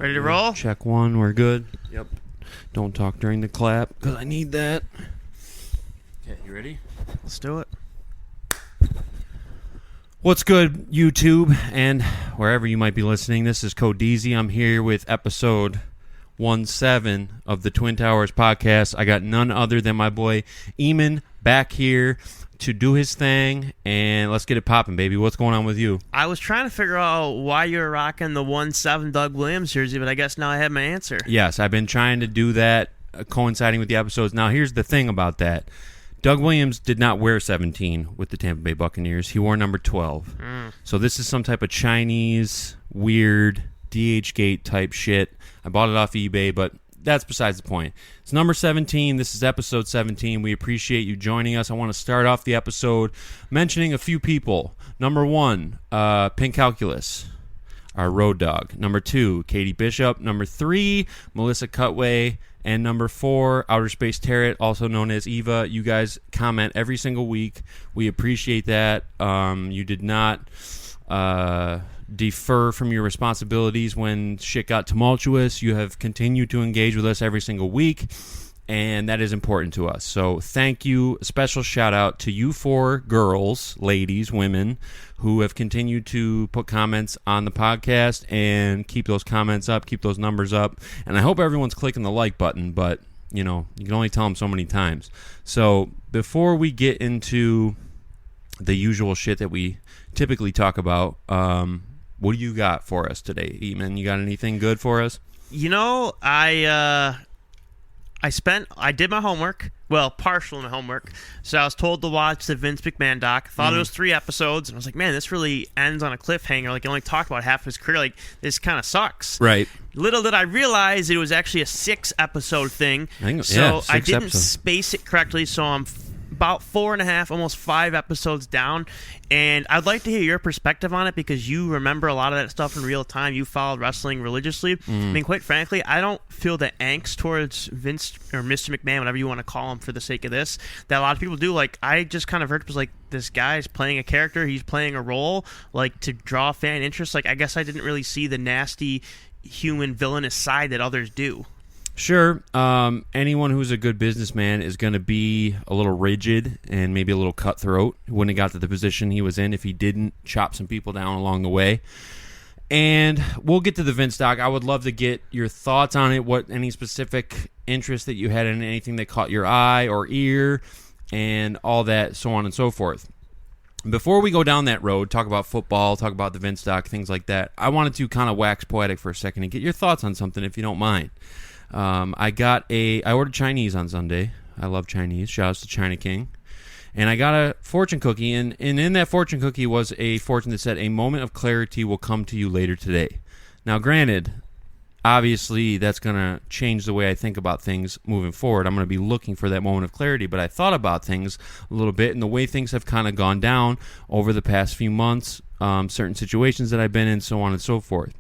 Ready to roll? Check one, we're good. Yep. Don't talk during the clap, because I need that. Okay, you ready? Let's do it. What's good, YouTube, and wherever you might be listening? This is Cody. I'm here with episode 17 of the Twin Towers podcast. I got none other than my boy Eamon back here to do his thing, and let's get it popping, baby. What's going on with you? I was trying to figure out why you're rocking the 1-7 Doug Williams jersey, but I guess now I have my answer. Yes, I've been trying to do that, coinciding with the episodes. Now, here's the thing about that. Doug Williams did not wear 17 with the Tampa Bay Buccaneers. He wore number 12. So this is some type of Chinese, weird, DH-gate type shit. I bought it off eBay, but that's besides the point. It's number 17. This is episode 17. We appreciate you joining us. I want to start off the episode mentioning a few people. Number 1, Pink Calculus, our road dog. Number 2, Katie Bishop. Number 3, Melissa Cutway. And number 4, Outer Space Tarot, also known as Eva. You guys comment every single week. We appreciate that. You did not defer from your responsibilities when shit got tumultuous. You have continued to engage with us every single week, and that is important to us. So thank you. A special shout out to you 4 girls, ladies, women, who have continued to put comments on the podcast and keep those comments up, keep those numbers up. And I hope everyone's clicking the like button, but, you know, you can only tell them so many times. So before we get into the usual shit that we typically talk about, what do you got for us today, Eamon? You got anything good for us? You know, I did my homework. Well, partial my homework. So I was told to watch the Vince McMahon doc. Thought it was 3 episodes, and I was like, man, this really ends on a cliffhanger. Like, he only talked about half of his career. Like, this kind of sucks. Right. Little did I realize it was actually a 6-episode thing. I didn't space it correctly, so I'm about 4.5, almost 5 episodes down, and I'd like to hear your perspective on it because you remember a lot of that stuff in real time. You followed wrestling religiously. I mean, quite frankly, I don't feel the angst towards Vince or Mr. McMahon, whatever you want to call him for the sake of this, that a lot of people do. Like, I just kind of heard it was like, this guy's playing a character, he's playing a role, like, to draw fan interest. Like, I guess I didn't really see the nasty, human, villainous side that others do. Sure. Anyone who's a good businessman is going to be a little rigid and maybe a little cutthroat. He wouldn't have got to the position he was in if he didn't chop some people down along the way. And we'll get to the Vince doc. I would love to get your thoughts on it, what any specific interest that you had in anything that caught your eye or ear, and all that, so on and so forth. Before we go down that road, talk about football, talk about the Vince doc, things like that, I wanted to kind of wax poetic for a second and get your thoughts on something, if you don't mind. I ordered Chinese on Sunday. I love Chinese. Shout outs to China King. And I got a fortune cookie, and in that fortune cookie was a fortune that said, a moment of clarity will come to you later today. Now, granted, obviously that's going to change the way I think about things moving forward. I'm going to be looking for that moment of clarity, but I thought about things a little bit, and the way things have kind of gone down over the past few months, certain situations that I've been in, so on and so forth.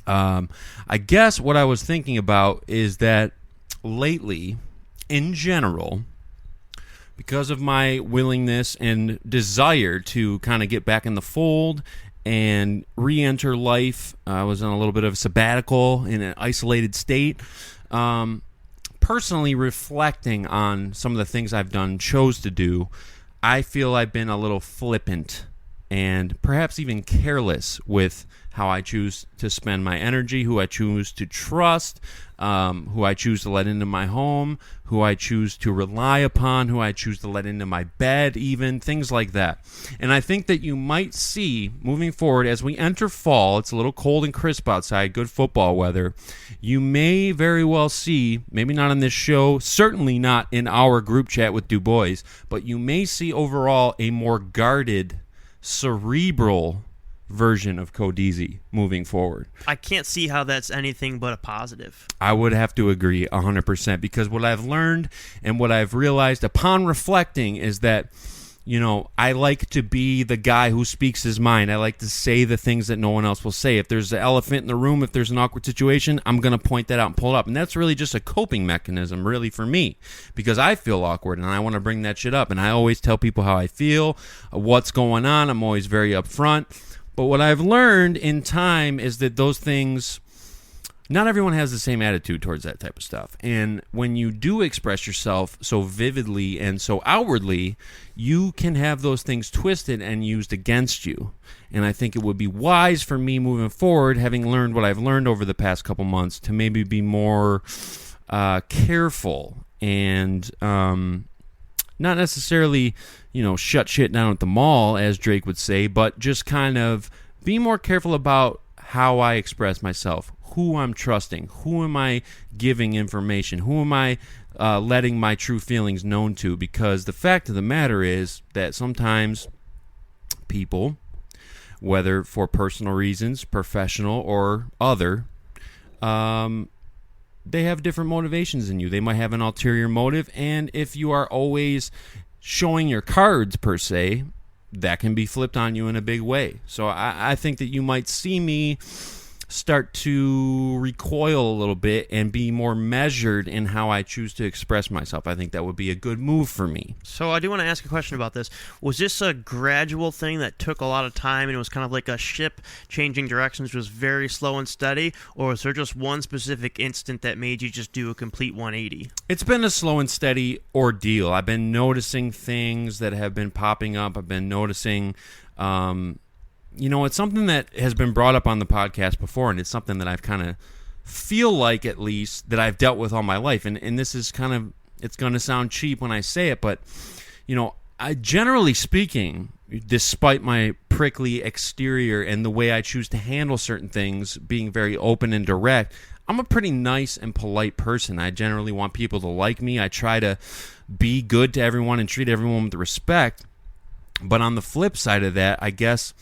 I guess what I was thinking about is that lately, in general, because of my willingness and desire to kind of get back in the fold and re-enter life, I was on a little bit of a sabbatical in an isolated state. Personally reflecting on some of the things I've done, chose to do, I feel I've been a little flippant and perhaps even careless with how I choose to spend my energy, who I choose to trust, who I choose to let into my home, who I choose to rely upon, who I choose to let into my bed even, things like that. And I think that you might see, moving forward, as we enter fall, it's a little cold and crisp outside, good football weather, you may very well see, maybe not on this show, certainly not in our group chat with Du Bois, but you may see overall a more guarded, cerebral version of Cody moving forward. I can't see how that's anything but a positive. I would have to agree 100%, because what I've learned and what I've realized upon reflecting is that, you know, I like to be the guy who speaks his mind. I like to say the things that no one else will say. If there's an elephant in the room, if there's an awkward situation, I'm going to point that out and pull it up. And that's really just a coping mechanism, really, for me, because I feel awkward and I want to bring that shit up. And I always tell people how I feel, what's going on. I'm always very upfront. But what I've learned in time is that those things not everyone has the same attitude towards that type of stuff. And when you do express yourself so vividly and so outwardly, you can have those things twisted and used against you. And I think it would be wise for me moving forward, having learned what I've learned over the past couple months, to maybe be more careful and not necessarily, shut shit down at the mall, as Drake would say, but just kind of be more careful about how I express myself, who I'm trusting, who am I giving information, who am I letting my true feelings known to, because the fact of the matter is that sometimes people, whether for personal reasons, professional or other, they have different motivations than you. They might have an ulterior motive, and if you are always showing your cards, per se, that can be flipped on you in a big way. So I think that you might see me start to recoil a little bit and be more measured in how I choose to express myself. I think that would be a good move for me. So I do want to ask a question about this. Was this a gradual thing that took a lot of time and it was kind of like a ship changing directions, was very slow and steady, or was there just one specific instant that made you just do a complete 180? It's been a slow and steady ordeal. I've been noticing things that have been popping up. I've been noticing it's something that has been brought up on the podcast before, and it's something that I've kind of feel like, at least, that I've dealt with all my life. And this is kind of, it's going to sound cheap when I say it, but, I generally speaking, despite my prickly exterior and the way I choose to handle certain things, being very open and direct, I'm a pretty nice and polite person. I generally want people to like me. I try to be good to everyone and treat everyone with respect. But on the flip side of that, I guess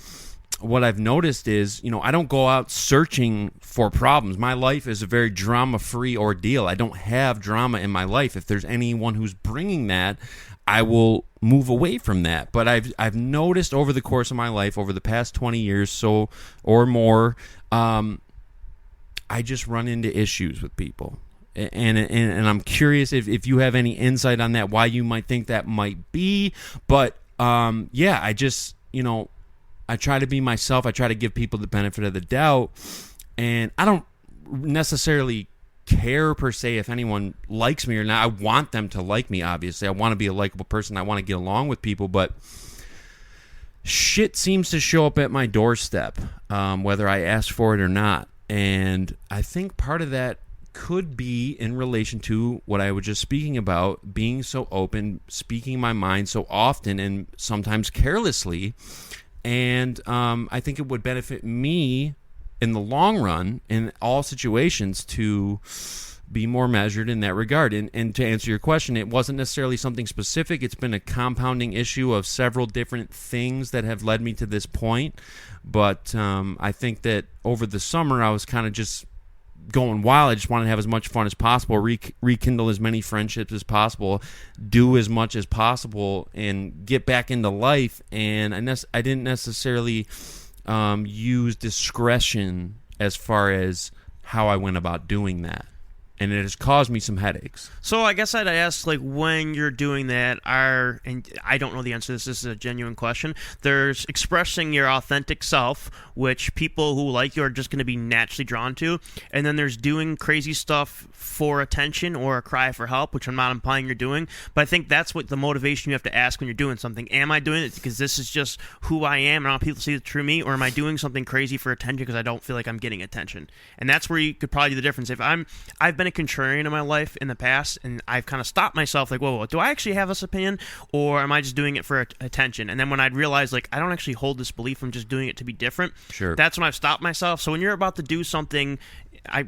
what I've noticed is, I don't go out searching for problems. My life is a very drama-free ordeal. I don't have drama in my life. If there's anyone who's bringing that, I will move away from that. But I've noticed over the course of my life, over the past 20 years or more, I just run into issues with people. And I'm curious if you have any insight on that, why you might think that might be. But, I just, I try to be myself. I try to give people the benefit of the doubt. And I don't necessarily care, per se, if anyone likes me or not. I want them to like me, obviously. I want to be a likable person. I want to get along with people. But shit seems to show up at my doorstep, whether I ask for it or not. And I think part of that could be in relation to what I was just speaking about, being so open, speaking my mind so often and sometimes carelessly. And I think it would benefit me in the long run, in all situations, to be more measured in that regard. And to answer your question, it wasn't necessarily something specific. It's been a compounding issue of several different things that have led me to this point. But I think that over the summer, I was kind of just going wild. I just wanted to have as much fun as possible, rekindle as many friendships as possible, do as much as possible, and get back into life. And I didn't necessarily use discretion as far as how I went about doing that. And it has caused me some headaches. So I guess I'd ask, when you're doing that, and I don't know the answer to this is a genuine question, there's expressing your authentic self, which people who like you are just going to be naturally drawn to, and then there's doing crazy stuff for attention or a cry for help, which I'm not implying you're doing, but I think that's what the motivation you have to ask when you're doing something. Am I doing it because this is just who I am and I want people to see the true me, or am I doing something crazy for attention because I don't feel like I'm getting attention? And that's where you could probably do the difference. If I've been a contrarian in my life in the past, and I've kind of stopped myself, whoa, do I actually have this opinion, or am I just doing it for attention? And then when I'd realize, I don't actually hold this belief, I'm just doing it to be different. Sure. That's when I've stopped myself. So when you're about to do something,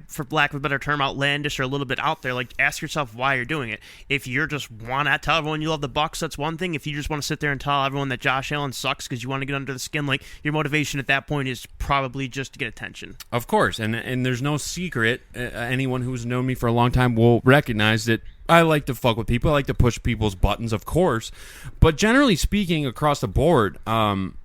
for lack of a better term, outlandish or a little bit out there, ask yourself why you're doing it. If you're just want to tell everyone you love the Bucs, that's one thing. If you just want to sit there and tell everyone that Josh Allen sucks because you want to get under the skin, your motivation at that point is probably just to get attention. Of course, and there's no secret. Anyone who's known me for a long time will recognize that I like to fuck with people. I like to push people's buttons, of course. But generally speaking, across the board, I'm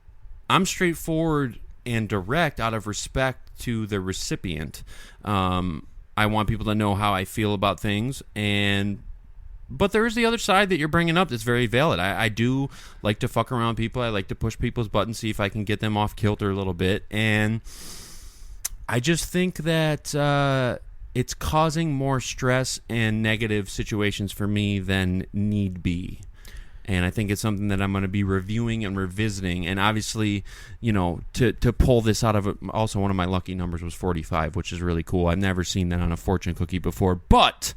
straightforward and direct out of respect to the recipient. I want people to know how I feel about things, but there is the other side that you're bringing up that's very valid. I do like to fuck around people. I like to push people's buttons, see if I can get them off kilter a little bit. And I just think that it's causing more stress and negative situations for me than need be. And I think it's something that I'm going to be reviewing and revisiting. And obviously, to pull this out of it, also one of my lucky numbers was 45, which is really cool. I've never seen that on a fortune cookie before. But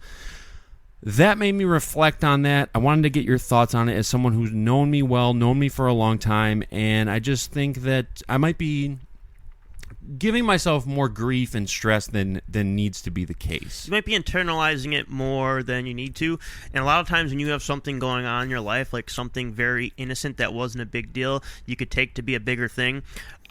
that made me reflect on that. I wanted to get your thoughts on it as someone who's known me well, known me for a long time. And I just think that I might be giving myself more grief and stress than needs to be the case. You might be internalizing it more than you need to, and a lot of times when you have something going on in your life, like something very innocent that wasn't a big deal, you could take to be a bigger thing.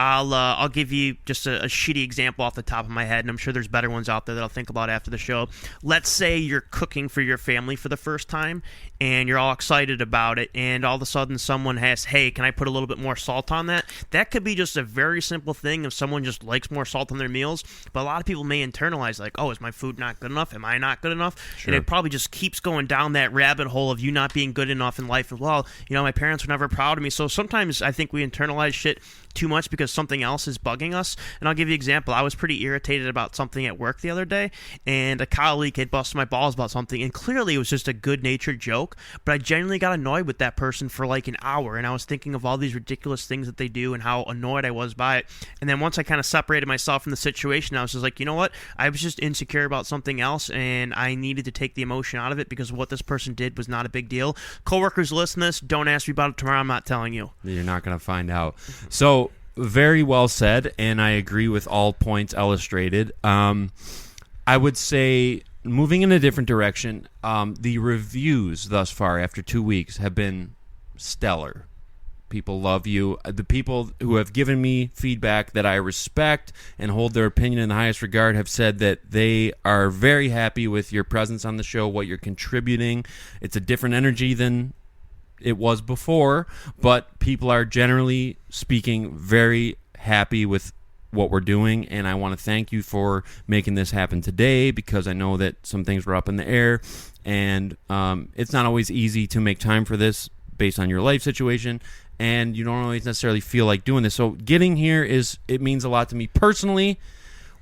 I'll give you just a shitty example off the top of my head, and I'm sure there's better ones out there that I'll think about after the show. Let's say you're cooking for your family for the first time, and you're all excited about it, and all of a sudden someone asks, hey, can I put a little bit more salt on that? That could be just a very simple thing if someone just likes more salt on their meals, but a lot of people may internalize, like, oh, is my food not good enough? Am I not good enough? Sure. And it probably just keeps going down that rabbit hole of you not being good enough in life as well. My parents were never proud of me, so sometimes I think we internalize shit too much because something else is bugging us. And I'll give you an example. I was pretty irritated about something at work the other day, and a colleague had busted my balls about something, and clearly it was just a good-natured joke, but I genuinely got annoyed with that person for like an hour, and I was thinking of all these ridiculous things that they do and how annoyed I was by it. And then once I kind of separated myself from the situation, I was just like, you know what? I was just insecure about something else, and I needed to take the emotion out of it because what this person did was not a big deal. Coworkers, listen to this. Don't ask me about it tomorrow. I'm not telling you. You're not going to find out. So, very well said, and I agree with all points illustrated. I would say, moving in a different direction, the reviews thus far after 2 weeks have been stellar. People love you. The people who have given me feedback that I respect and hold their opinion in the highest regard have said that they are very happy with your presence on the show, what you're contributing. It's a different energy than it was before, but people are generally speaking very happy with what we're doing, and I want to thank you for making this happen today, because I know that some things were up in the air, and it's not always easy to make time for this based on your life situation, and you don't always necessarily feel like doing this. So getting here it means a lot to me personally.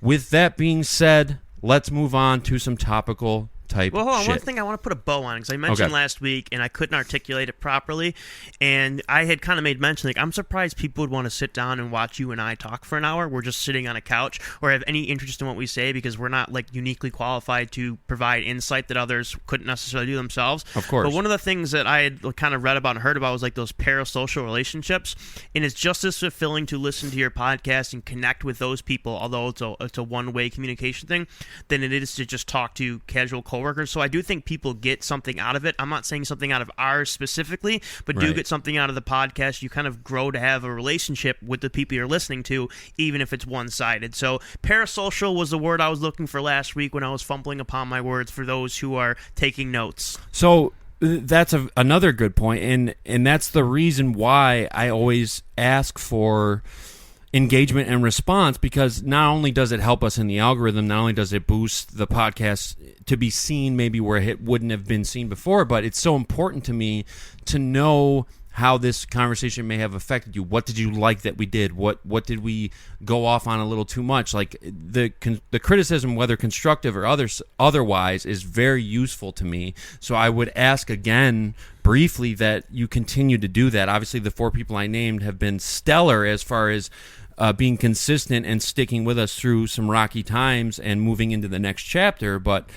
With that being said, let's move on to some topical type Well, hold on. shit. One thing I want to put a bow on, because I mentioned last week and I couldn't articulate it properly, and I had kind of made mention, like, I'm surprised people would want to sit down and watch you and I talk for an hour. We're just sitting on a couch, or have any interest in what we say, because we're not like uniquely qualified to provide insight that others couldn't necessarily do themselves. Of course. But one of the things that I had kind of read about and heard about was like those parasocial relationships, and it's just as fulfilling to listen to your podcast and connect with those people, although it's a one-way communication thing, than it is to just talk to casual coworkers. So I do think people get something out of it. I'm not saying something out of ours specifically, but do get something out of the podcast. You kind of grow to have a relationship with the people you're listening to, even if it's one-sided. So parasocial was the word I was looking for last week when I was fumbling upon my words for those who are taking notes. So that's another good point, and that's the reason why I always ask for engagement and response, because not only does it help us in the algorithm, not only does it boost the podcast to be seen maybe where it wouldn't have been seen before, but it's so important to me to know how this conversation may have affected you. What did you like that we did? What did we go off on a little too much? Like the criticism, whether constructive or otherwise, is very useful to me. So I would ask again briefly that you continue to do that. Obviously, the 4 people I named have been stellar as far as being consistent and sticking with us through some rocky times and moving into the next chapter. But,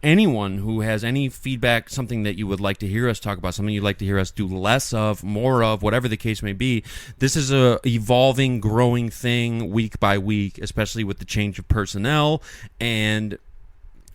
anyone who has any feedback, something that you would like to hear us talk about, something you'd like to hear us do less of, more of, whatever the case may be, this is a evolving, growing thing week by week, especially with the change of personnel. And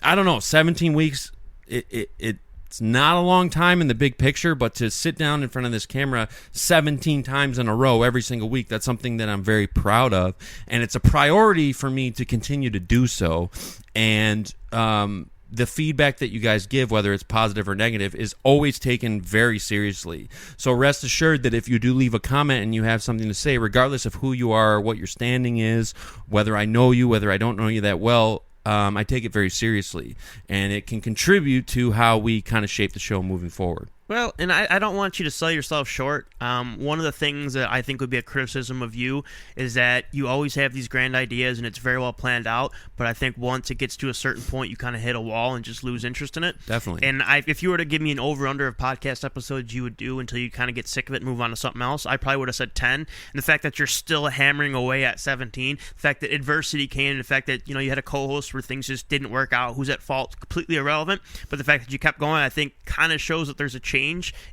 I don't know, 17 weeks, it's not a long time in the big picture, but to sit down in front of this camera 17 times in a row every single week, that's something that I'm very proud of, and it's a priority for me to continue to do so. And the feedback that you guys give, whether it's positive or negative, is always taken very seriously. So rest assured that if you do leave a comment and you have something to say, regardless of who you are, what your standing is, whether I know you, whether I don't know you that well, I take it very seriously, and it can contribute to how we kind of shape the show moving forward. Well, and I don't want you to sell yourself short. One of the things that I think would be a criticism of you is that you always have these grand ideas and it's very well planned out, but I think once it gets to a certain point, you kind of hit a wall and just lose interest in it. Definitely. And if you were to give me an over-under of podcast episodes you would do until you kind of get sick of it and move on to something else, I probably would have said 10. And the fact that you're still hammering away at 17, the fact that adversity came, and the fact that you had a co-host where things just didn't work out, who's at fault, completely irrelevant. But the fact that you kept going, I think, kind of shows that there's a change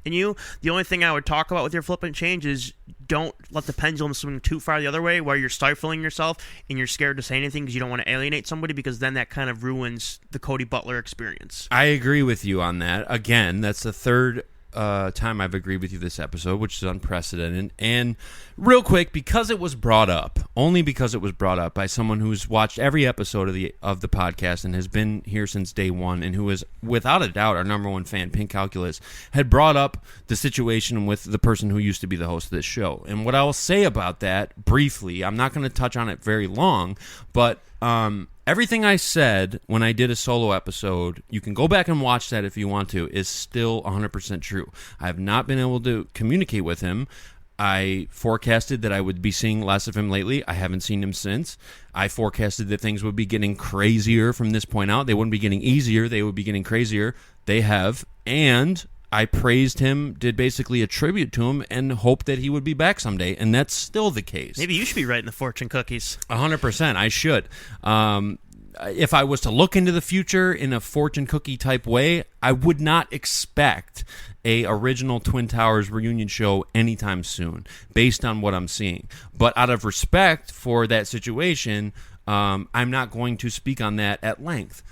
in you. The only thing I would talk about with your flippant change is don't let the pendulum swing too far the other way where you're stifling yourself and you're scared to say anything because you don't want to alienate somebody, because then that kind of ruins the Cody Butler experience. I agree with you on that. Again, that's the third time I've agreed with you this episode, which is unprecedented. And real quick, because it was brought up, only because it was brought up by someone who's watched every episode of the podcast and has been here since day one, and who is without a doubt our number one fan, Pink Calculus, had brought up the situation with the person who used to be the host of this show. And what I will say about that briefly, I'm not going to touch on it very long, but everything I said when I did a solo episode, you can go back and watch that if you want to, is still 100% true. I have not been able to communicate with him. I forecasted that I would be seeing less of him lately. I haven't seen him since. I forecasted that things would be getting crazier from this point out. They wouldn't be getting easier. They would be getting crazier. They have. And I praised him, did basically a tribute to him, and hoped that he would be back someday, and that's still the case. Maybe you should be writing the fortune cookies. 100%, I should. If I was to look into the future in a fortune cookie type way, I would not expect a original Twin Towers reunion show anytime soon, based on what I'm seeing. But out of respect for that situation, I'm not going to speak on that at length.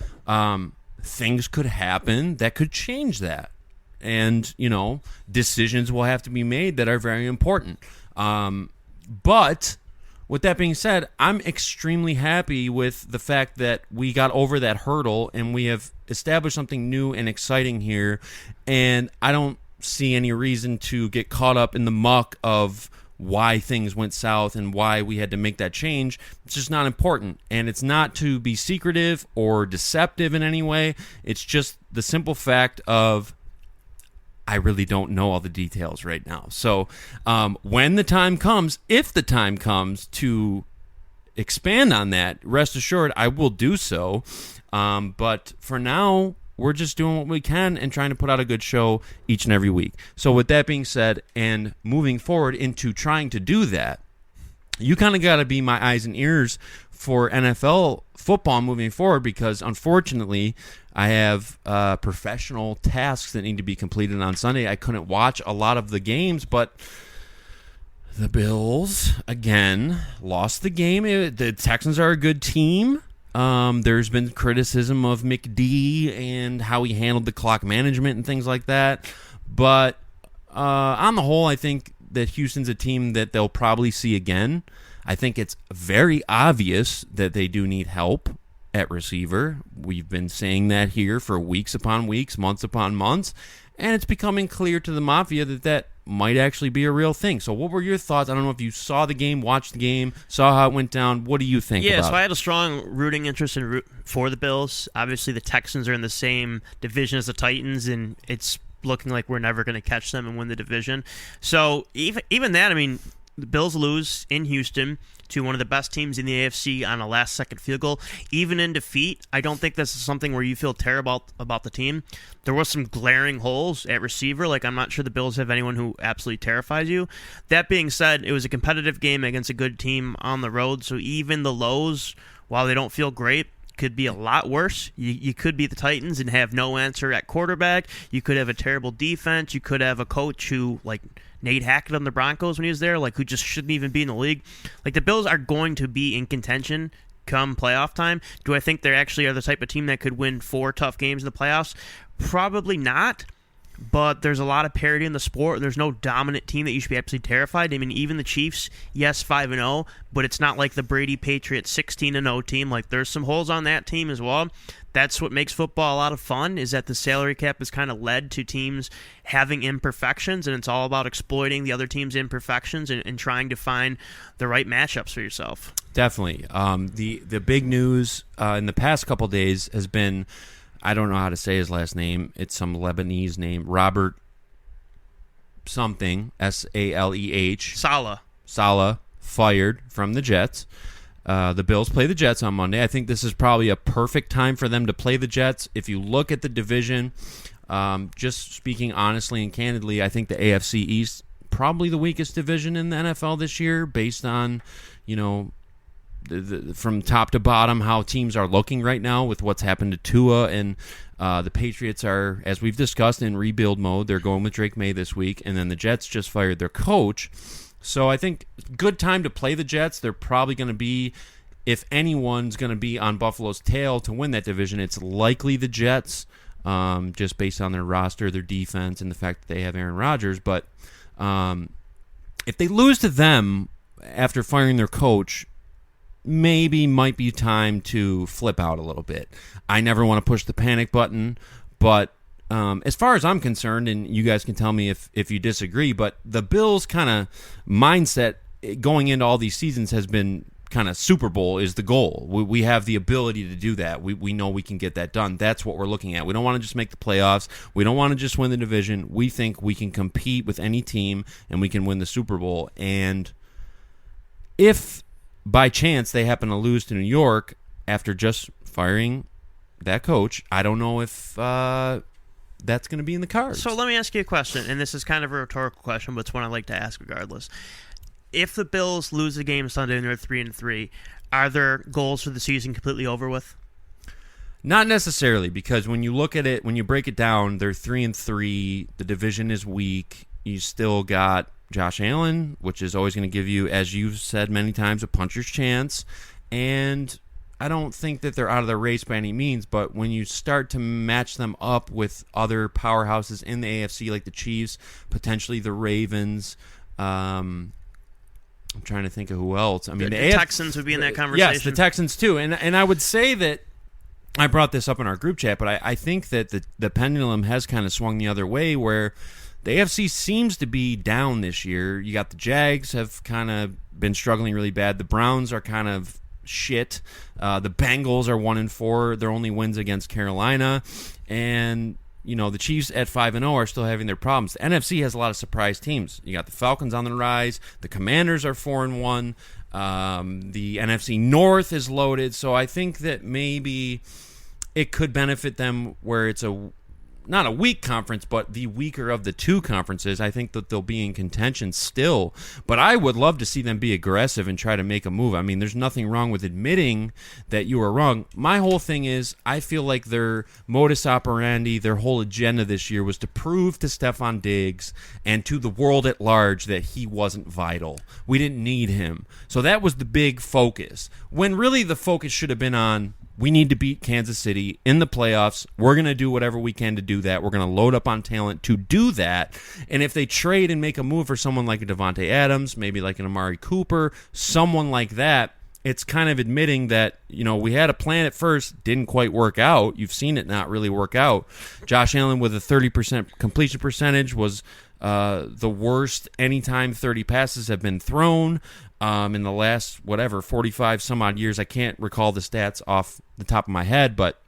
Things could happen that could change that. And, decisions will have to be made that are very important. But with that being said, I'm extremely happy with the fact that we got over that hurdle and we have established something new and exciting here. And I don't see any reason to get caught up in the muck of why things went south and why we had to make that change. It's just not important. And it's not to be secretive or deceptive in any way. It's just the simple fact of I really don't know all the details right now. So when the time comes, if the time comes to expand on that, rest assured I will do so. But for now, we're just doing what we can and trying to put out a good show each and every week. So with that being said, and moving forward into trying to do that, you kind of got to be my eyes and ears for NFL football moving forward, because unfortunately I have professional tasks that need to be completed on Sunday. I couldn't watch a lot of the games, but the Bills, again, lost the game. The Texans are a good team. There's been criticism of McD and how he handled the clock management and things like that. But on the whole, I think that Houston's a team that they'll probably see again. I think it's very obvious that they do need help at receiver. We've been saying that here for weeks upon weeks, months upon months, and it's becoming clear to the Mafia that might actually be a real thing. So what were your thoughts? I don't know if you saw the game, watched the game, saw how it went down. What do you think about it? Yeah, so I had a strong rooting interest for the Bills. Obviously, the Texans are in the same division as the Titans, and it's looking like we're never going to catch them and win the division. So even that, I mean, the Bills lose in Houston to one of the best teams in the AFC on a last-second field goal. Even in defeat, I don't think this is something where you feel terrible about the team. There was some glaring holes at receiver. Like, I'm not sure the Bills have anyone who absolutely terrifies you. That being said, it was a competitive game against a good team on the road, so even the lows, while they don't feel great, could be a lot worse. You could be the Titans and have no answer at quarterback. You could have a terrible defense. You could have a coach who, like Nate Hackett on the Broncos when he was there, like, who just shouldn't even be in the league. Like, the Bills are going to be in contention come playoff time. Do I think they actually are the type of team that could win 4 tough games in the playoffs? Probably not. But there's a lot of parity in the sport. There's no dominant team that you should be absolutely terrified. I mean, even the Chiefs, yes, 5-0, but it's not like the Brady Patriots 16-0 team. Like, there's some holes on that team as well. That's what makes football a lot of fun, is that the salary cap has kind of led to teams having imperfections, and it's all about exploiting the other team's imperfections and trying to find the right matchups for yourself. Definitely. The big news in the past couple days has been, I don't know how to say his last name. It's some Lebanese name. Robert something, Saleh. Saleh fired from the Jets. The Bills play the Jets on Monday. I think this is probably a perfect time for them to play the Jets. If you look at the division, just speaking honestly and candidly, I think the AFC East probably the weakest division in the NFL this year, based on, from top to bottom how teams are looking right now with what's happened to Tua, and the Patriots are, as we've discussed, in rebuild mode. They're going with Drake May this week, and then the Jets just fired their coach. So I think good time to play the Jets. They're probably going to be, if anyone's going to be on Buffalo's tail to win that division, it's likely the Jets, just based on their roster, their defense, and the fact that they have Aaron Rodgers. But if they lose to them after firing their coach, maybe might be time to flip out a little bit. I never want to push the panic button, but as far as I'm concerned, and you guys can tell me if you disagree, but the Bills' kind of mindset going into all these seasons has been kind of Super Bowl is the goal. We have the ability to do that. We know we can get that done. That's what we're looking at. We don't want to just make the playoffs. We don't want to just win the division. We think we can compete with any team and we can win the Super Bowl. And if by chance they happen to lose to New York after just firing that coach, I don't know if that's going to be in the cards. So let me ask you a question, and this is kind of a rhetorical question, but it's one I like to ask regardless. If the Bills lose the game Sunday and they're 3-3, are their goals for the season completely over with? Not necessarily, because when you look at it, when you break it down, they're 3-3. The division is weak. You still got Josh Allen, which is always going to give you, as you've said many times, a puncher's chance. And I don't think that they're out of the race by any means, but when you start to match them up with other powerhouses in the AFC, like the Chiefs, potentially the Ravens, I'm trying to think of who else. I mean, the Texans would be in that conversation. Yes, the Texans too. And I would say that, I brought this up in our group chat, but I think that the pendulum has kind of swung the other way, where the AFC seems to be down this year. You got the Jags have kind of been struggling really bad. The Browns are kind of shit. The Bengals are 1-4. Their only wins against Carolina, and the Chiefs at 5-0 are still having their problems. The NFC has a lot of surprise teams. You got the Falcons on the rise. The Commanders are 4-1. The NFC North is loaded. So I think that maybe it could benefit them where it's not a weak conference, but the weaker of the two conferences. I think that they'll be in contention still, but I would love to see them be aggressive and try to make a move. I mean, there's nothing wrong with admitting that you were wrong. My whole thing is, I feel like their modus operandi, their whole agenda this year was to prove to Stephon Diggs and to the world at large that he wasn't vital. We didn't need him. So that was the big focus, when really the focus should have been on, we need to beat Kansas City in the playoffs. We're going to do whatever we can to do that. We're going to load up on talent to do that. And if they trade and make a move for someone like a Devontae Adams, maybe like an Amari Cooper, someone like that, it's kind of admitting that, we had a plan at first, didn't quite work out. You've seen it not really work out. Josh Allen with a 30% completion percentage was the worst anytime 30 passes have been thrown in the last, 45 some odd years. I can't recall the stats off the top of my head, but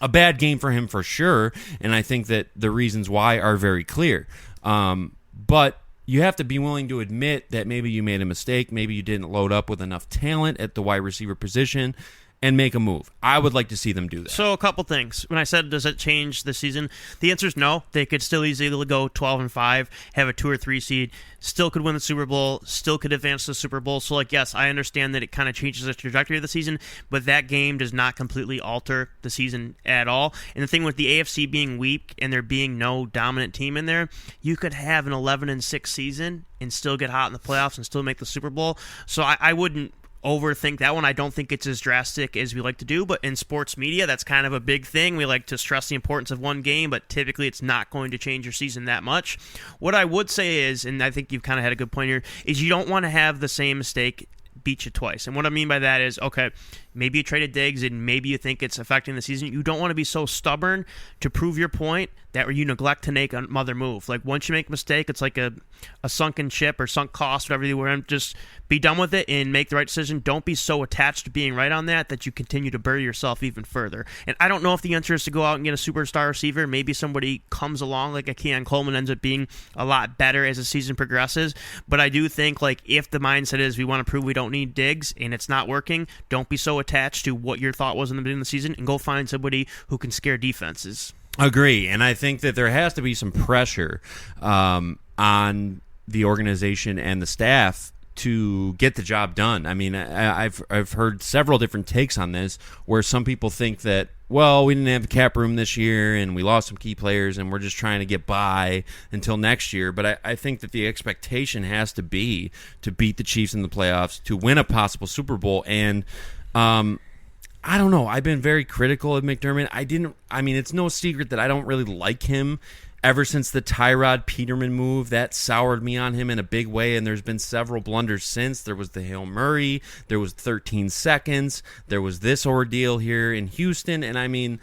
a bad game for him for sure, and I think that the reasons why are very clear. But you have to be willing to admit that maybe you made a mistake, maybe you didn't load up with enough talent at the wide receiver position, and make a move. I would like to see them do that. So a couple things. When I said, does it change the season? The answer is no. They could still easily go 12-5, have a 2 or 3 seed, still could win the Super Bowl, still could advance to the Super Bowl. So, yes, I understand that it kind of changes the trajectory of the season, but that game does not completely alter the season at all. And the thing with the AFC being weak and there being no dominant team in there, you could have an 11-6 season and still get hot in the playoffs and still make the Super Bowl. So I wouldn't overthink that one. I don't think it's as drastic as we like to do, but in sports media, that's kind of a big thing. We like to stress the importance of one game, but typically it's not going to change your season that much. What I would say is, and I think you've kind of had a good point here, is you don't want to have the same mistake beat you twice. And what I mean by that is, okay, maybe you traded Diggs and maybe you think it's affecting the season. You don't want to be so stubborn to prove your point that you neglect to make another move. Like, once you make a mistake, it's like a sunken ship or sunk cost, whatever you were. Just be done with it and make the right decision. Don't be so attached to being right on that you continue to bury yourself even further. And I don't know if the answer is to go out and get a superstar receiver. Maybe somebody comes along like a Keon Coleman ends up being a lot better as the season progresses. But I do think, like, if the mindset is we want to prove we don't need Diggs and it's not working, don't be so attached to what your thought was in the beginning of the season and go find somebody who can scare defenses. Agree, and I think that there has to be some pressure on the organization and the staff to get the job done. I mean, I've heard several different takes on this where some people think that, well, we didn't have the cap room this year and we lost some key players and we're just trying to get by until next year. But I think that the expectation has to be to beat the Chiefs in the playoffs, to win a possible Super Bowl. And I don't know. I've been very critical of McDermott. It's no secret that I don't really like him. Ever since the Tyrod Peterman move, that soured me on him in a big way, and there's been several blunders since. There was the Hail Murray, there was 13 seconds, there was this ordeal here in Houston, and I mean,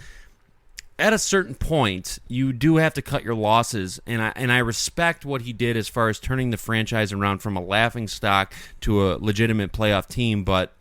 at a certain point, you do have to cut your losses, and I respect what he did as far as turning the franchise around from a laughingstock to a legitimate playoff team, but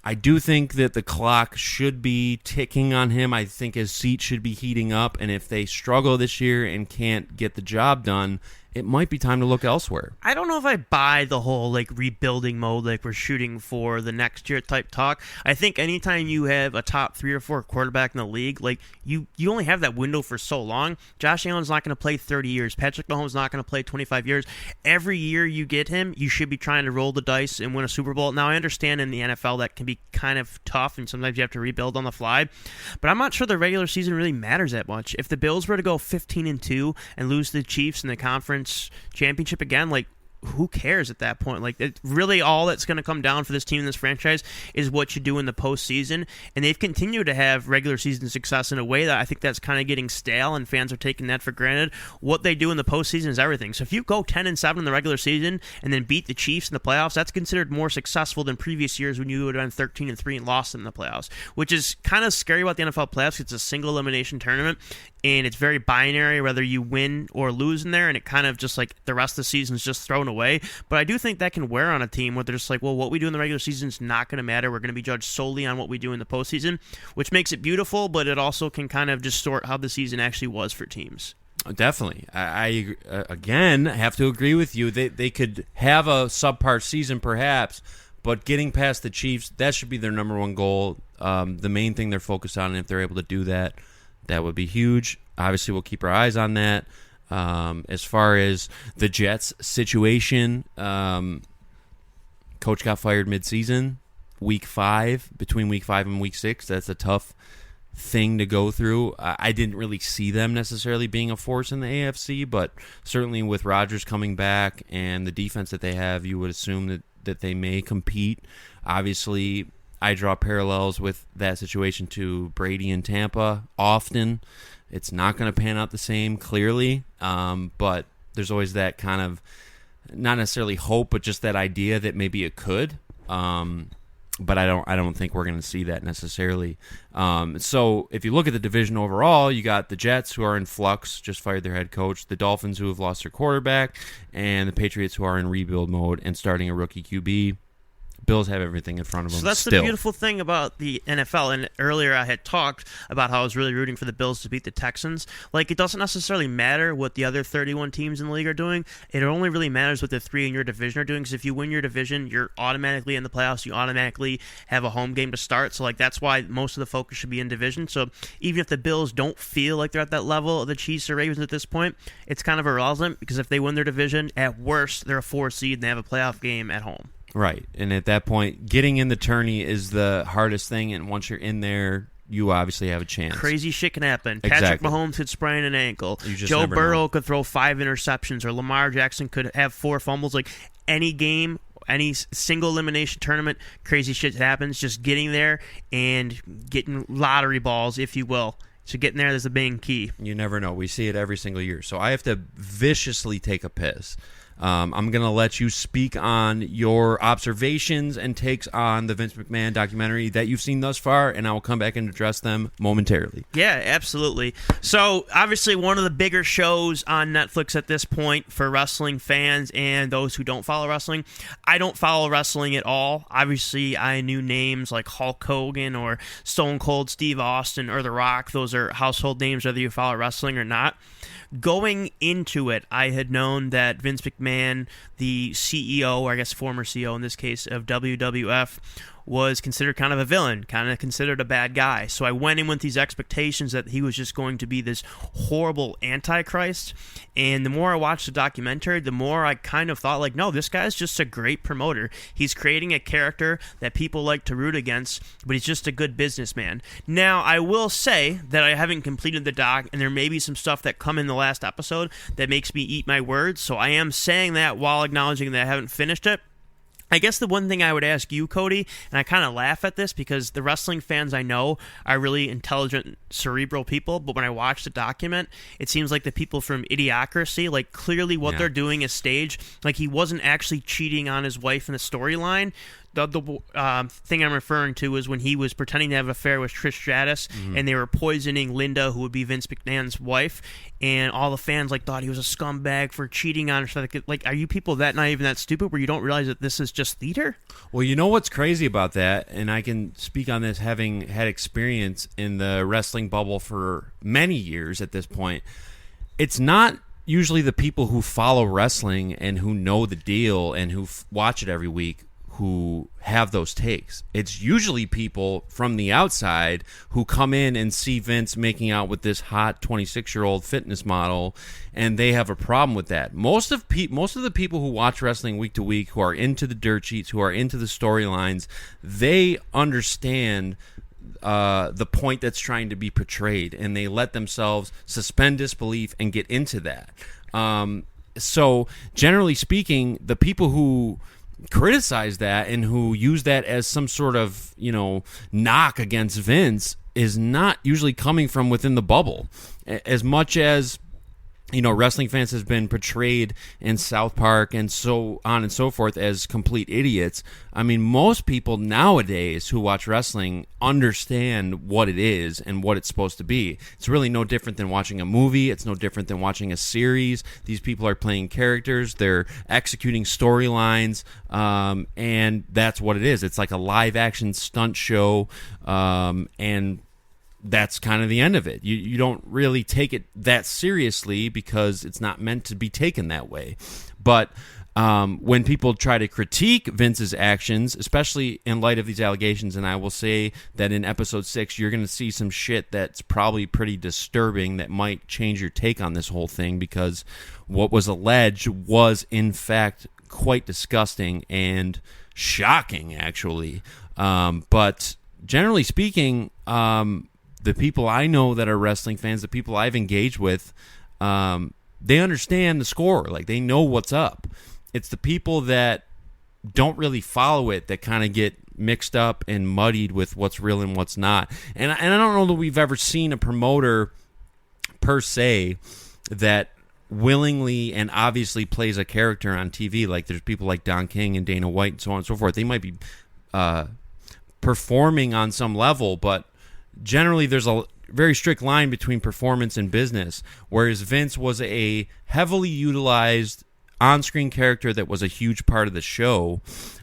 I do think that the clock should be ticking on him. I think his seat should be heating up, and if they struggle this year and can't get the job done, it might be time to look elsewhere. I don't know if I buy the whole rebuilding mode, we're shooting for the next year type talk. I think anytime you have a top 3 or 4 quarterback in the league, you only have that window for so long. Josh Allen's not going to play 30 years. Patrick Mahomes is not going to play 25 years. Every year you get him, you should be trying to roll the dice and win a Super Bowl. Now, I understand in the NFL that can be kind of tough and sometimes you have to rebuild on the fly, but I'm not sure the regular season really matters that much. If the Bills were to go 15-2 and lose to the Chiefs in the conference championship again, who cares at that point? Really all that's going to come down for this team in this franchise is what you do in the postseason, and they've continued to have regular season success in a way that I think that's kind of getting stale, and fans are taking that for granted. What they do in the postseason is everything. So if you go 10-7 in the regular season and then beat the Chiefs in the playoffs, that's considered more successful than previous years when you would have been 13-3 and lost in the playoffs, which is kind of scary about the NFL playoffs. It's a single elimination tournament, and it's very binary whether you win or lose in there, and it kind of just the rest of the season is just thrown away. But I do think that can wear on a team where they're just well, what we do in the regular season is not going to matter. We're going to be judged solely on what we do in the postseason, which makes it beautiful, but it also can kind of distort how the season actually was for teams. Definitely. I again have to agree with you. They could have a subpar season perhaps, but getting past the Chiefs, that should be their number one goal. The main thing they're focused on, and if they're able to do that, that would be huge. Obviously, we'll keep our eyes on that. As far as the Jets situation, coach got fired mid-season, week 5, between week 5 and week 6. That's a tough thing to go through. I didn't really see them necessarily being a force in the AFC, but certainly with Rodgers coming back and the defense that they have, you would assume that they may compete. Obviously, I draw parallels with that situation to Brady in Tampa often. It's not going to pan out the same, clearly, but there's always that kind of, not necessarily hope, but just that idea that maybe it could. But I don't think we're going to see that necessarily. So if you look at the division overall, you got the Jets, who are in flux, just fired their head coach, the Dolphins, who have lost their quarterback, and the Patriots, who are in rebuild mode and starting a rookie QB. Bills have everything in front of them. So that's the beautiful thing about the NFL. And earlier I had talked about how I was really rooting for the Bills to beat the Texans. It doesn't necessarily matter what the other 31 teams in the league are doing. It only really matters what the 3 in your division are doing. Because if you win your division, you're automatically in the playoffs. You automatically have a home game to start. So that's why most of the focus should be in division. So even if the Bills don't feel like they're at that level of the Chiefs or Ravens at this point, it's kind of irrelevant, because if they win their division, at worst, they're a 4 seed and they have a playoff game at home. Right, and at that point, getting in the tourney is the hardest thing, and once you're in there, you obviously have a chance. Crazy shit can happen. Exactly. Patrick Mahomes could sprain an ankle. Joe Burrow could throw 5 interceptions, or Lamar Jackson could have 4 fumbles. Any game, any single elimination tournament, crazy shit happens. Just getting there and getting lottery balls, if you will. So getting there is the main key. You never know. We see it every single year. So I have to viciously take a piss. I'm going to let you speak on your observations and takes on the Vince McMahon documentary that you've seen thus far, and I will come back and address them momentarily. Yeah, absolutely. So, obviously, one of the bigger shows on Netflix at this point for wrestling fans and those who don't follow wrestling. I don't follow wrestling at all. Obviously, I knew names like Hulk Hogan or Stone Cold Steve Austin or The Rock. Those are household names whether you follow wrestling or not. Going into it, I had known that Vince McMahon, the CEO, or I guess former CEO in this case, of WWF, was considered kind of a villain, kind of considered a bad guy. So I went in with these expectations that he was just going to be this horrible antichrist. And the more I watched the documentary, the more I kind of thought, like, no, this guy's just a great promoter. He's creating a character that people like to root against, but he's just a good businessman. Now, I will say that I haven't completed the doc, and there may be some stuff that come in the last episode that makes me eat my words. So I am saying that while acknowledging that I haven't finished it. I guess the one thing I would ask you, Cody, and I kind of laugh at this because the wrestling fans I know are really intelligent, cerebral people, but when I watch the document, it seems like the people from Idiocracy, like clearly what they're doing is staged. Like he wasn't actually cheating on his wife in the storyline. The thing I'm referring to is when he was pretending to have an affair with Trish Stratus, and they were poisoning Linda, who would be Vince McMahon's wife, and all the fans like thought he was a scumbag for cheating on her. Like, are you people that not even that stupid where you don't realize that this is just theater? Well, you know what's crazy about that, and I can speak on this having had experience in the wrestling bubble for many years at this point. It's not usually the people who follow wrestling and who know the deal and who watch it every week who have those takes. It's usually people from the outside who come in and see Vince making out with this hot 26-year-old fitness model, and they have a problem with that. Most of the people who watch wrestling week to week, who are into the dirt sheets, who are into the storylines, they understand the point that's trying to be portrayed, and they let themselves suspend disbelief and get into that. So generally speaking, the people who criticize that and who use that as some sort of, knock against Vince is not usually coming from within the bubble. As much as, wrestling fans has been portrayed in South Park and so on and so forth as complete idiots. I mean, most people nowadays who watch wrestling understand what it is and what it's supposed to be. It's really no different than watching a movie. It's no different than watching a series. These people are playing characters. They're executing storylines, and that's what it is. It's like a live-action stunt show, and that's kind of the end of it. You don't really take it that seriously because it's not meant to be taken that way. But when people try to critique Vince's actions, especially in light of these allegations, and I will say that in episode 6, you're going to see some shit that's probably pretty disturbing that might change your take on this whole thing, because what was alleged was, in fact, quite disgusting and shocking, actually. But generally speaking, the people I know that are wrestling fans, the people I've engaged with, they understand the score. Like, they know what's up. It's the people that don't really follow it that kind of get mixed up and muddied with what's real and what's not. And I don't know that we've ever seen a promoter, per se, that willingly and obviously plays a character on TV. Like, there's people like Don King and Dana White and so on and so forth. They might be performing on some level, but generally there's a very strict line between performance and business, whereas Vince was a heavily utilized on-screen character that was a huge part of the show,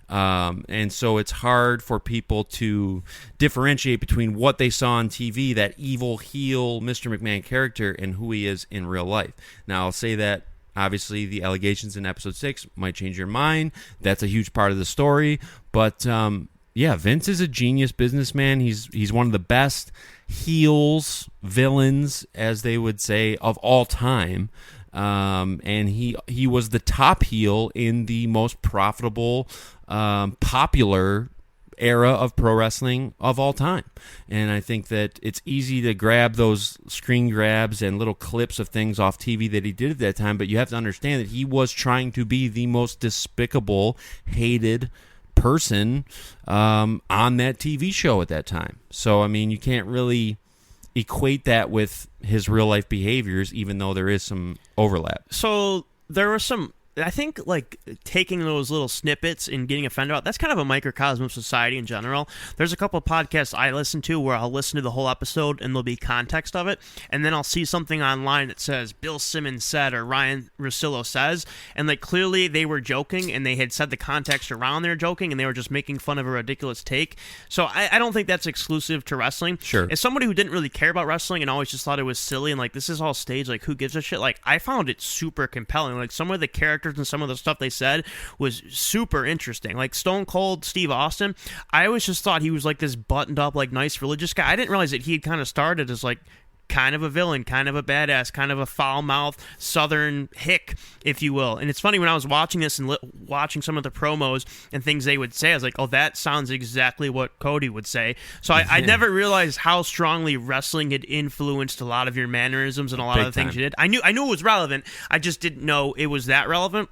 and so it's hard for people to differentiate between what they saw on TV, that evil heel Mr. McMahon character, and who he is in real life. Now, I'll say that obviously the allegations in episode 6 might change your mind. That's a huge part of the story, but yeah, Vince is a genius businessman. He's one of the best heels, villains, as they would say, of all time. And he was the top heel in the most profitable, popular era of pro wrestling of all time. And I think that it's easy to grab those screen grabs and little clips of things off TV that he did at that time, but you have to understand that he was trying to be the most despicable, hated person on that TV show at that time. So, I mean, you can't really equate that with his real life behaviors, even though there is some overlap. So there was some I think like taking those little snippets and getting offended about, that's kind of a microcosm of society in general. There's a couple of podcasts I listen to where I'll listen to the whole episode and there'll be context of it, and then I'll see something online that says Bill Simmons said or Ryan Russillo says, and like clearly they were joking and they had said the context around their joking and they were just making fun of a ridiculous take. So I don't think that's exclusive to wrestling. Sure. As somebody who didn't really care about wrestling and always just thought it was silly and like this is all staged, like who gives a shit, like I found it super compelling. Like some of the characters and some of the stuff they said was super interesting. Like Stone Cold Steve Austin, I always just thought he was like this buttoned up, like nice religious guy. I didn't realize that he had kind of started as like kind of a villain, kind of a badass, kind of a foul-mouthed southern hick, if you will. And it's funny, when I was watching this and watching some of the promos and things they would say, I was like, oh, that sounds exactly what Cody would say. So I never realized how strongly wrestling had influenced a lot of your mannerisms and a lot of the things you did. I knew it was relevant. I just didn't know it was that relevant.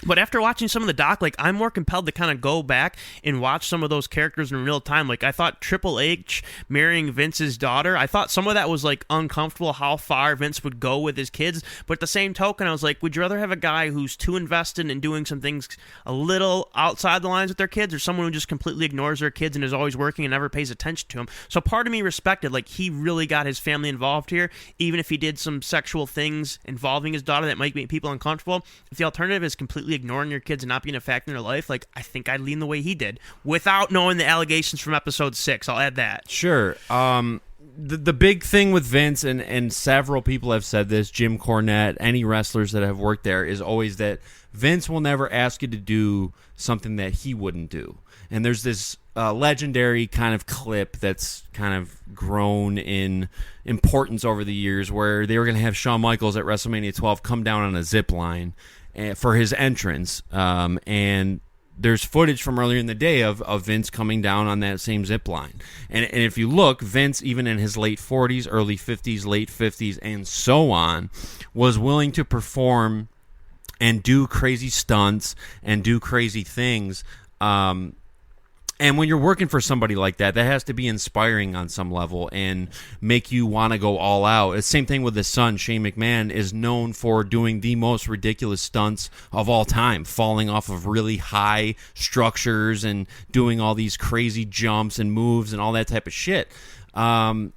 But after watching some of the doc, like I'm more compelled to kind of go back and watch some of those characters in real time. Like I thought Triple H marrying Vince's daughter, I thought some of that was like uncomfortable how far Vince would go with his kids. But at the same token, I was like, would you rather have a guy who's too invested in doing some things a little outside the lines with their kids, or someone who just completely ignores their kids and is always working and never pays attention to them? So part of me respected, like he really got his family involved here, even if he did some sexual things involving his daughter that might make people uncomfortable. If the alternative is completely ignoring your kids and not being a factor in their life, like I think I'd lean the way he did without knowing the allegations from episode 6. I'll add that. Sure. The big thing with Vince, and several people have said this, Jim Cornette, any wrestlers that have worked there, is always that Vince will never ask you to do something that he wouldn't do. And there's this legendary kind of clip that's kind of grown in importance over the years where they were going to have Shawn Michaels at WrestleMania 12 come down on a zip line for his entrance, and there's footage from earlier in the day of Vince coming down on that same zip line. And if you look, Vince, even in his late 40s, early 50s, late 50s, and so on, was willing to perform and do crazy stunts and do crazy things. And when you're working for somebody like that, that has to be inspiring on some level and make you want to go all out. It's the same thing with his son. Shane McMahon is known for doing the most ridiculous stunts of all time, falling off of really high structures and doing all these crazy jumps and moves and all that type of shit. I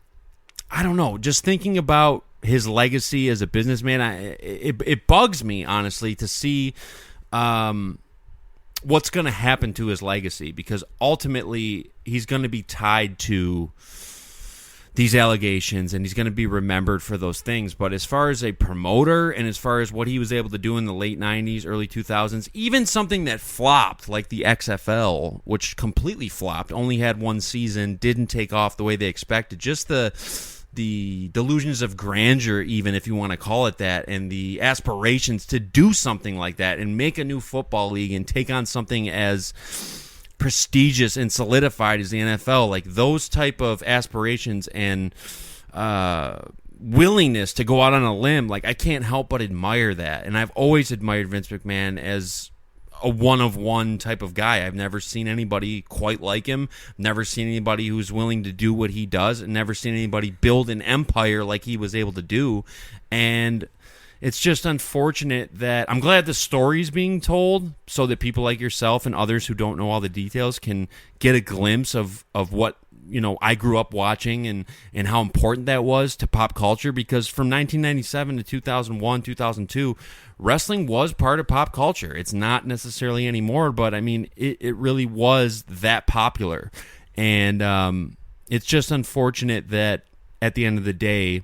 don't know. Just thinking about his legacy as a businessman, it bugs me, honestly, to see what's going to happen to his legacy, because ultimately he's going to be tied to these allegations and he's going to be remembered for those things. But as far as a promoter and as far as what he was able to do in the late 90s, early 2000s, even something that flopped like the XFL, which completely flopped, only had one season, didn't take off the way they expected, just the delusions of grandeur, even if you want to call it that, and the aspirations to do something like that and make a new football league and take on something as prestigious and solidified as the NFL, like those type of aspirations and willingness to go out on a limb, like I can't help but admire that. And I've always admired Vince McMahon as a one-of-one type of guy. I've never seen anybody quite like him, never seen anybody who's willing to do what he does, and never seen anybody build an empire like he was able to do. And it's just unfortunate that I'm glad the story's being told so that people like yourself and others who don't know all the details can get a glimpse of what, you know, I grew up watching and how important that was to pop culture, because from 1997 to 2001, 2002, wrestling was part of pop culture. It's not necessarily anymore, but I mean, it really was that popular. And it's just unfortunate that at the end of the day,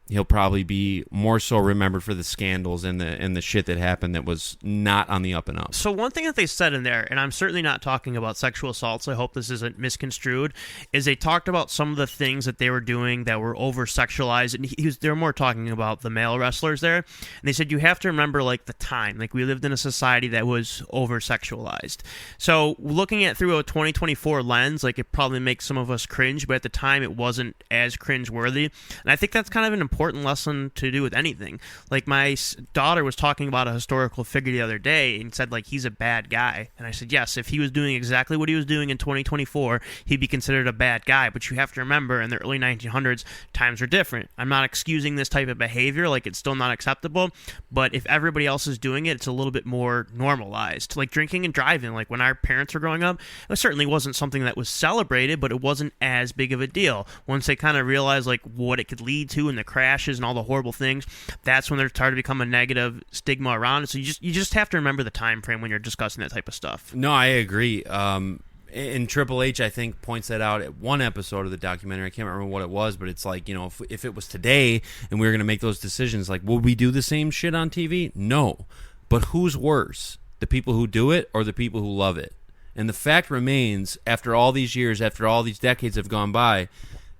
he'll probably be more so remembered for the scandals and the shit that happened that was not on the up and up. So one thing that they said in there, and I'm certainly not talking about sexual assault, so I hope this isn't misconstrued, is they talked about some of the things that they were doing that were over-sexualized, and they were more talking about the male wrestlers there. And they said you have to remember, like, the time. Like, we lived in a society that was over-sexualized. So looking at through a 2024 lens, like, it probably makes some of us cringe, but at the time it wasn't as cringe-worthy. And I think that's kind of an important important lesson to do with anything. Like, my daughter was talking about a historical figure the other day and said, like, he's a bad guy. And I said, yes, if he was doing exactly what he was doing in 2024, he'd be considered a bad guy. But you have to remember, in the early 1900s, times were different. I'm not excusing this type of behavior, like, it's still not acceptable, but if everybody else is doing it, it's a little bit more normalized. Like, drinking and driving, like, when our parents were growing up, it certainly wasn't something that was celebrated, but it wasn't as big of a deal. Once they kind of realized, like, what it could lead to and the crashes and all the horrible things, that's when there started to become a negative stigma around it. So you just have to remember the time frame when you're discussing that type of stuff. No, I agree. And Triple H, I think, points that out at one episode of the documentary. I can't remember what it was, but it's like, you know, if it was today and we were going to make those decisions, like, would we do the same shit on TV? No. But who's worse, the people who do it or the people who love it? And the fact remains, after all these years, after all these decades have gone by,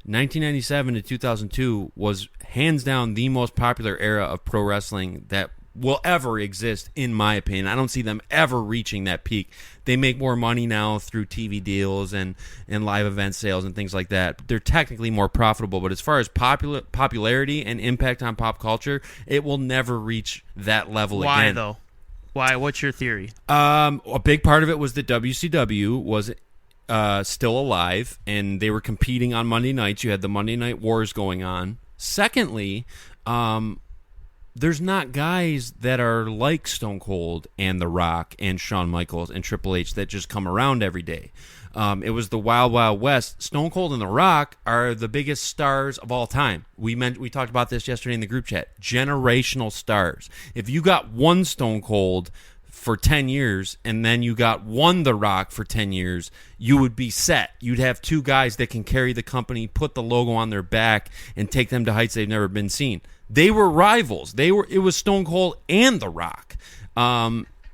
1997 to 2002 was hands down the most popular era of pro wrestling that will ever exist, in my opinion. I don't see them ever reaching that peak. They make more money now through TV deals and live event sales and things like that. They're technically more profitable, but as far as popularity and impact on pop culture, it will never reach that level again. Why, though? Why? What's your theory? A big part of it was that WCW was still alive, and they were competing on Monday nights. You had the Monday Night Wars going on. Secondly, there's not guys that are like Stone Cold and The Rock and Shawn Michaels and Triple H that just come around every day. It was the Wild Wild West. Stone Cold and The Rock are the biggest stars of all time. We talked about this yesterday in the group chat. Generational stars. If you got one Stone Cold for 10 years and then you got one The Rock for 10 years, you would be set. You'd have two guys that can carry the company, put the logo on their back, and take them to heights they've never been seen. They were rivals. It was Stone Cold and The Rock.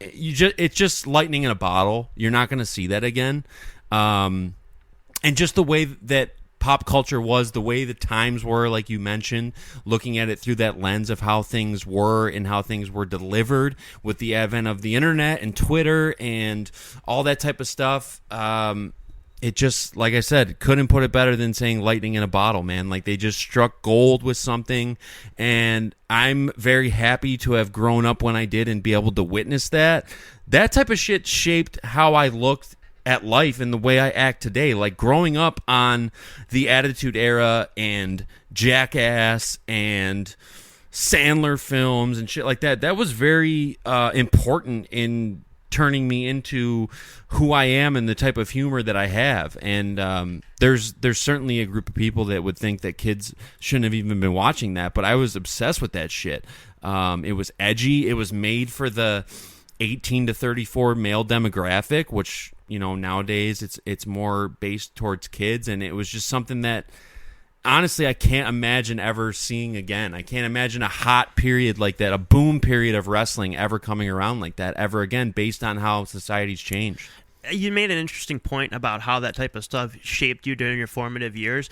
It's just lightning in a bottle. You're not going to see that again. And just the way that pop culture was, the way the times were, like you mentioned, looking at it through that lens of how things were and how things were delivered with the advent of the internet and Twitter and all that type of stuff. It just, like I said, couldn't put it better than saying lightning in a bottle, man. Like, they just struck gold with something, and I'm very happy to have grown up when I did and be able to witness that. That type of shit shaped how I looked at life and the way I act today. Like, growing up on the Attitude Era and Jackass and Sandler films and shit like that, that was very important in turning me into who I am and the type of humor that I have. And there's certainly a group of people that would think that kids shouldn't have even been watching that, but I was obsessed with that shit. It was edgy. It was made for the 18 to 34 male demographic, which, you know, nowadays it's more based towards kids, and it was just something that honestly I can't imagine ever seeing again. I can't imagine a hot period like that, a boom period of wrestling ever coming around like that ever again, based on how society's changed. You made an interesting point about how that type of stuff shaped you during your formative years.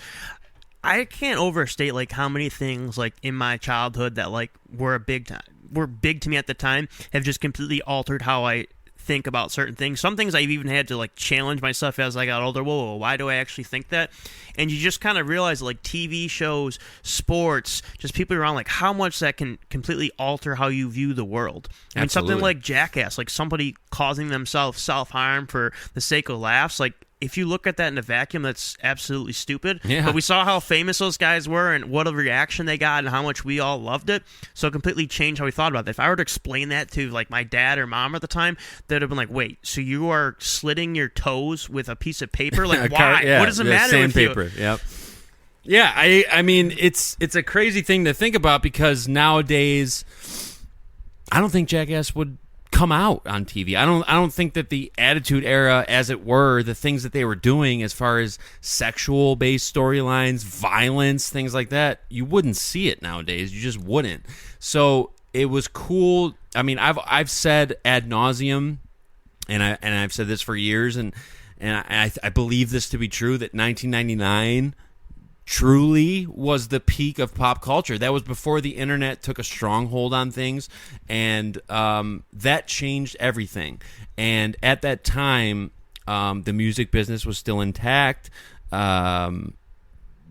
I can't overstate like how many things like in my childhood that like were big to me at the time have just completely altered how I think about certain things. Some things I've even had to like challenge myself as I got older. Whoa, why do I actually think that? And you just kind of realize like TV shows, sports, just people around, like how much that can completely alter how you view the world. I mean, something like Jackass, like somebody causing themselves self-harm for the sake of laughs, like if you look at that in a vacuum, that's absolutely stupid. Yeah. But we saw how famous those guys were and what a reaction they got and how much we all loved it. So it completely changed how we thought about it. If I were to explain that to like my dad or mom at the time, they'd have been like, wait, so you are slitting your toes with a piece of paper? Like, why? What does it matter with sandpaper. you? Yep. Yeah, I mean, it's a crazy thing to think about because nowadays, I don't think Jackass would come out on TV. I don't think that the Attitude Era, as it were, the things that they were doing as far as sexual based storylines, violence, things like that, you wouldn't see it nowadays. You just wouldn't. So it was cool. I mean, I've said ad nauseum, and I've said this for years, and I believe this to be true, that 1999 truly was the peak of pop culture. That was before the internet took a stronghold on things, and that changed everything. And at that time, the music business was still intact.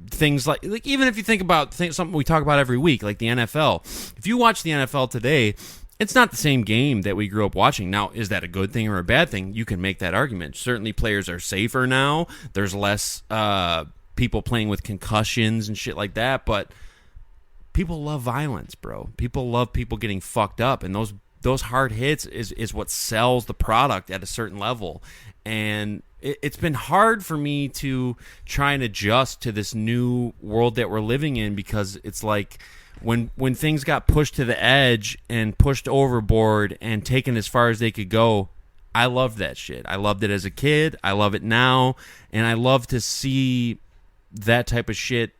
things like even if you think about something we talk about every week, like the NFL. If you watch the NFL today, it's not the same game that we grew up watching. Now, is that a good thing or a bad thing? You can make that argument. Certainly players are safer now. There's less people playing with concussions and shit like that, but people love violence, bro. People love people getting fucked up, and those hard hits is what sells the product at a certain level. And it's been hard for me to try and adjust to this new world that we're living in, because it's like when things got pushed to the edge and pushed overboard and taken as far as they could go, I loved that shit. I loved it as a kid. I love it now. And I love to see that type of shit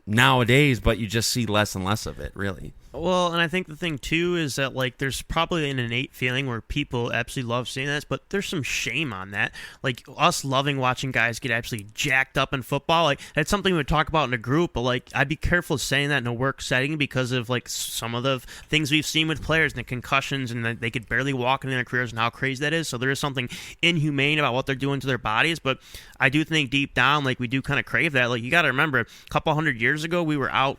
nowadays, but you just see less and less of it, really. Well, and I think the thing, too, is that, like, there's probably an innate feeling where people absolutely love seeing this, but there's some shame on that. Like, us loving watching guys get absolutely jacked up in football, like, that's something we would talk about in a group, but, like, I'd be careful saying that in a work setting because of, like, some of the things we've seen with players and the concussions and that they could barely walk in their careers and how crazy that is. So there is something inhumane about what they're doing to their bodies, but I do think deep down, like, we do kind of crave that. Like, you got to remember, a couple hundred years ago, we were out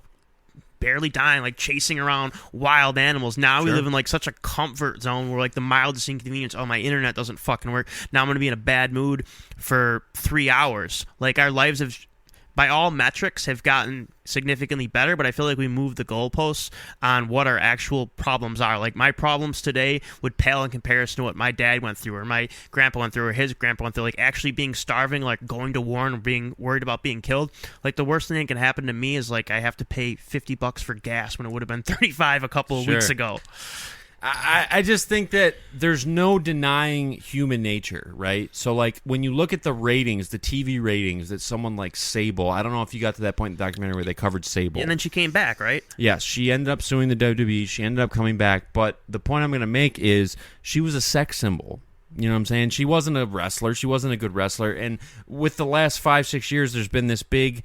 barely dying, like chasing around wild animals. Now we live in like such a comfort zone where like the mildest inconvenience, oh, my internet doesn't fucking work, now I'm going to be in a bad mood for 3 hours. Like, our lives have, by all metrics, have gotten significantly better, but I feel like we moved the goalposts on what our actual problems are. Like, my problems today would pale in comparison to what my dad went through, or my grandpa went through, or his grandpa went through. Like, actually being starving, like going to war and being worried about being killed. Like, the worst thing that can happen to me is like I have to pay $50 for gas when it would have been $35 a couple of weeks ago. I just think that there's no denying human nature, right? So, like, when you look at the ratings, the TV ratings that someone like Sable, I don't know if you got to that point in the documentary where they covered Sable. And then she came back, right? Yes, she ended up suing the WWE. She ended up coming back. But the point I'm going to make is she was a sex symbol. You know what I'm saying? She wasn't a wrestler. She wasn't a good wrestler. And with the last 5-6 years, there's been this big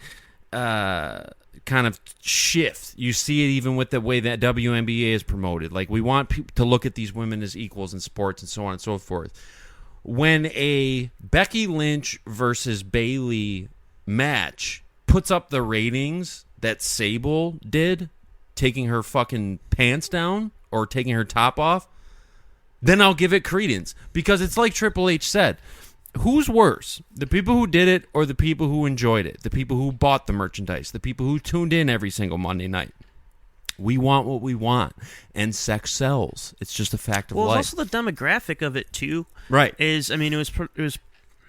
kind of shift. You see it even with the way that WNBA is promoted. Like, we want people to look at these women as equals in sports and so on and so forth. When a Becky Lynch versus Bayley match puts up the ratings that Sable did, taking her fucking pants down or taking her top off, then I'll give it credence. Because it's like Triple H said, who's worse? The people who did it or the people who enjoyed it? The people who bought the merchandise? The people who tuned in every single Monday night? We want what we want, and sex sells. It's just a fact of life. Well, also the demographic of it, too. Right. Is, I mean, it was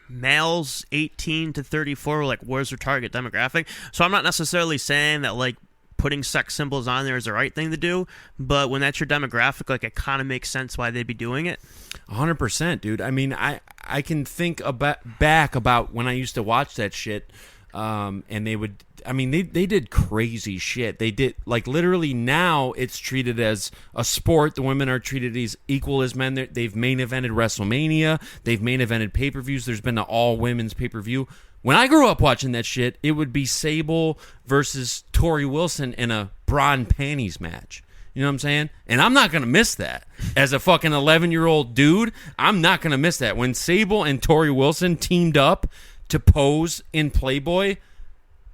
males 18 to 34, like, where's their target demographic? So I'm not necessarily saying that, like, putting sex symbols on there is the right thing to do, but when that's your demographic, like, it kind of makes sense why they'd be doing it. 100%, dude. I mean, I can think back about when I used to watch that shit, and they would, I mean, they did crazy shit. They did, like, literally now it's treated as a sport. The women are treated as equal as men. They've main evented WrestleMania. They've main evented pay-per-views. There's been an all-women's pay-per-view. When I grew up watching that shit, it would be Sable versus Tori Wilson in a bra and panties match. You know what I'm saying? And I'm not going to miss that. As a fucking 11-year-old dude, I'm not going to miss that. When Sable and Tori Wilson teamed up to pose in Playboy,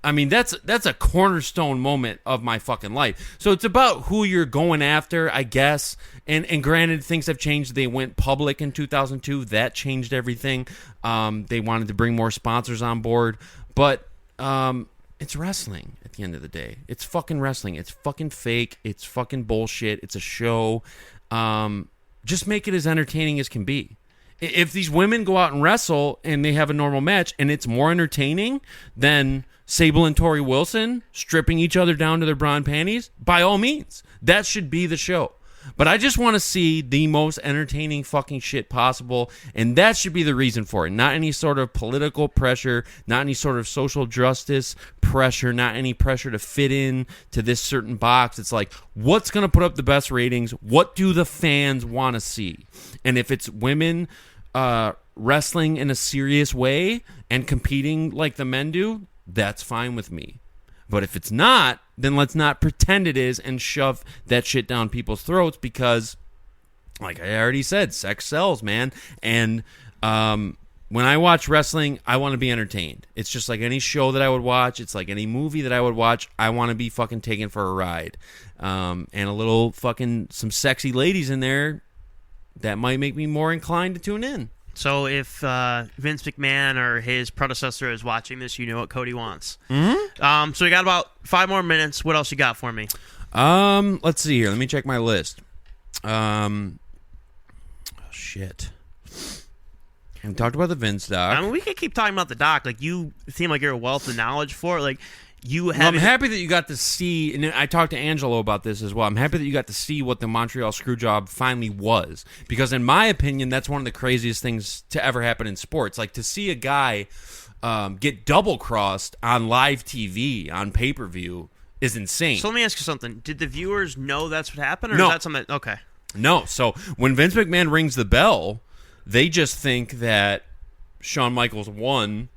I mean, that's a cornerstone moment of my fucking life. So it's about who you're going after, I guess. And granted, things have changed. They went public in 2002. That changed everything. They wanted to bring more sponsors on board. But it's wrestling at the end of the day. It's fucking wrestling. It's fucking fake. It's fucking bullshit. It's a show. Just make it as entertaining as can be. If these women go out and wrestle and they have a normal match and it's more entertaining than Sable and Tori Wilson stripping each other down to their bra and panties, by all means, that should be the show. But I just want to see the most entertaining fucking shit possible, and that should be the reason for it. Not any sort of political pressure, not any sort of social justice pressure, not any pressure to fit in to this certain box. It's like, what's going to put up the best ratings? What do the fans want to see? And if it's women wrestling in a serious way and competing like the men do, that's fine with me. But if it's not, then let's not pretend it is and shove that shit down people's throats, because, like I already said, sex sells, man. And When I watch wrestling, I want to be entertained. It's just like any show that I would watch. It's like any movie that I would watch. I want to be fucking taken for a ride. And a little fucking some sexy ladies in there that might make me more inclined to tune in. So if Vince McMahon or his predecessor is watching this, you know what Cody wants. Mm-hmm. So we got about 5 more minutes. What else you got for me? Let's see here. Let me check my list. Shit. We talked about the Vince doc. I mean, we could keep talking about the doc. Like, you seem like you're a wealth of knowledge for it. Like, I'm happy that you got to see, and I talked to Angelo about this as well. I'm happy that you got to see what the Montreal Screwjob finally was, because in my opinion, that's one of the craziest things to ever happen in sports. Like, to see a guy get double crossed on live TV on pay-per-view is insane. So let me ask you something: did the viewers know that's what happened, or no. is that something? Okay, no. So when Vince McMahon rings the bell, they just think that Shawn Michaels won.